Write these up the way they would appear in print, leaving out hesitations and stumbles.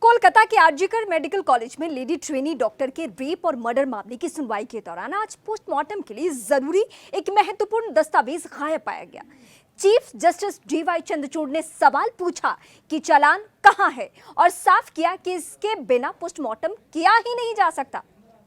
कोलकाता के RG Kar medical college में lady trainee doctor के रेप और मर्डर मामले की सुनवाई के दौरान आज पोस्टमार्टम के लिए जरूरी एक महत्वपूर्ण दस्तावेज गायब पाया गया। चीफ जस्टिस डीवाई चंद्रचूड़ ने सवाल पूछा कि चालान कहां है और साफ किया कि इसके बिना पोस्टमार्टम किया ही नहीं जा सकता।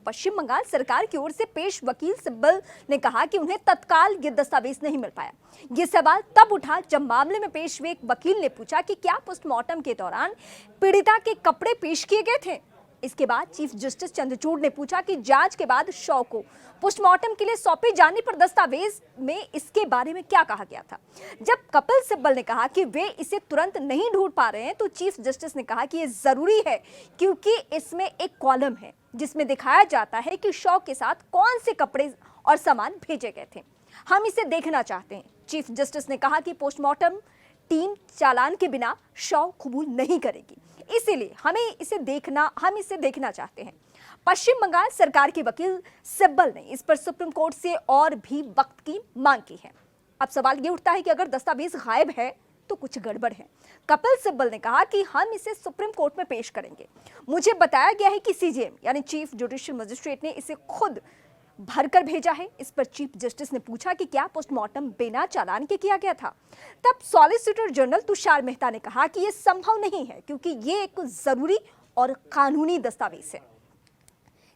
पश्चिम बंगाल सरकार की ओर से पेश वकील सिब्बल ने कहा कि उन्हें तत्काल ये दस्तावेज नहीं मिल पाया। ये सवाल तब उठा जब मामले में पेश हुए एक वकील ने पूछा कि क्या पोस्टमार्टम के दौरान पीड़िता के कपड़े पेश किए गए थे। इसके बाद चीफ जस्टिस चंद्रचूड़ ने पूछा कि जांच के बाद शव को पोस्टमार्टम के लिए सौंपे जाने पर दस्तावेज में इसके बारे में क्या कहा गया था। जब कपिल सिब्बल ने कहा कि वे इसे तुरंत नहीं ढूंढ पा रहे हैं तो चीफ जस्टिस ने कहा कि यह जरूरी है क्योंकि इसमें एक कॉलम है जिसमें दिखाया जाता है कि शव के साथ कौन से कपड़े और सामान भेजे गए थे। हम इसे देखना चाहते हैं। चीफ जस्टिस ने कहा कि पोस्टमार्टम टीम चालान के बिना शव कबूल नहीं करेगी, इसीलिए हम इसे देखना चाहते हैं। पश्चिम बंगाल सरकार के वकील सिब्बल ने इस पर सुप्रीम कोर्ट से और भी वक्त की मांग की है। अब सवाल ये उठता है कि अगर दस्तावेज गायब है तो कुछ गड़बड़ है। कपिल सिब्बल ने कहा कि हम इसे सुप्रीम कोर्ट में पेश करेंगे। मुझे बताया गया है कि सीजेएम यानी चीफ जुडिशियल मजिस्ट्रेट ने इसे खुद भरकर भेजा है। इस पर चीफ जस्टिस ने पूछा कि क्या पोस्टमार्टम बिना चालान के किया गया था। तब सॉलिसिटर जनरल तुषार मेहता ने कहा कि यह संभव नहीं है क्योंकि ये एक जरूरी और कानूनी दस्तावेज है।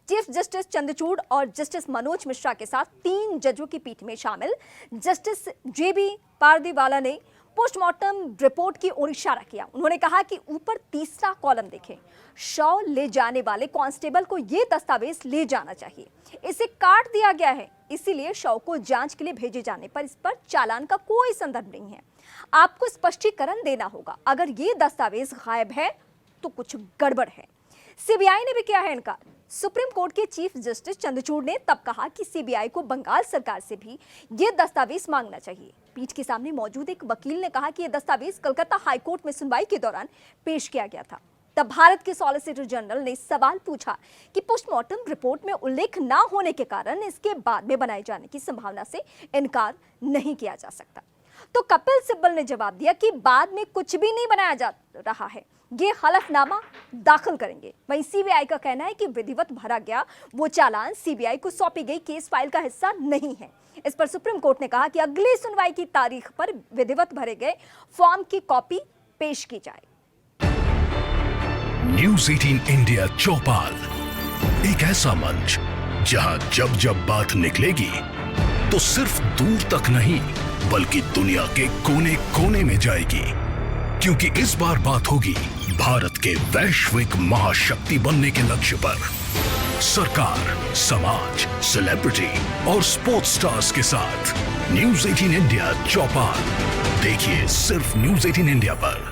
चीफ जस्टिस चंद्रचूड़ और जस्टिस मनोज मिश्रा के साथ 3 जजों की पीठ में शामिल जस्टिस जेबी पारदीवाला ने पोस्टमार्टम रिपोर्ट की ओर इशारा किया। उन्होंने कहा कि ऊपर तीसरा कॉलम देखें। शव ले जाने वाले कांस्टेबल को यह दस्तावेज ले जाना चाहिए। इसे काट दिया गया है, इसीलिए शव को जांच के लिए भेजे जाने पर इस पर चालान का कोई संदर्भ नहीं है। आपको स्पष्टीकरण देना होगा। अगर ये दस्तावेज गायब है तो कुछ गड़बड़ है। सीबीआई ने भी किया है इनकार। सुप्रीम कोर्ट के चीफ जस्टिस चंद्रचूड़ ने तब कहा कि सीबीआई को बंगाल सरकार से भी ये दस्तावेज मांगना चाहिए। पीठ के सामने मौजूद एक वकील ने कहा कि यह दस्तावेज कलकत्ता हाईकोर्ट में सुनवाई के दौरान पेश किया गया था। तब भारत के सॉलिसिटर जनरल ने सवाल पूछा कि पोस्टमार्टम रिपोर्ट में उल्लेख न होने के कारण इसके बाद में बनाए जाने की संभावना से इनकार नहीं किया जा सकता। तो कपिल सिब्बल ने जवाब दिया कि बाद में कुछ भी नहीं बनाया जा रहा है, ये हलफनामा दाखिल करेंगे। वहीं सीबीआई का कहना है कि विधिवत भरा गया वो चालान सीबीआई को सौंपी गई केस फाइल का हिस्सा नहीं है। इस पर सुप्रीम कोर्ट ने कहा कि अगली सुनवाई की तारीख पर विधिवत भरे गए फॉर्म की कॉपी पेश की जाए। न्यूज़ 18 इंडिया चौपाल, एक ऐसा मंच जहां जब जब बात निकलेगी तो सिर्फ दूर तक नहीं बल्कि दुनिया के कोने कोने में जाएगी, क्योंकि इस बार बात होगी भारत के वैश्विक महाशक्ति बनने के लक्ष्य पर। सरकार, समाज, सेलिब्रिटी और स्पोर्ट्स स्टार्स के साथ न्यूज़ 18 इंडिया चौपाल देखिए सिर्फ न्यूज़ 18 इंडिया पर।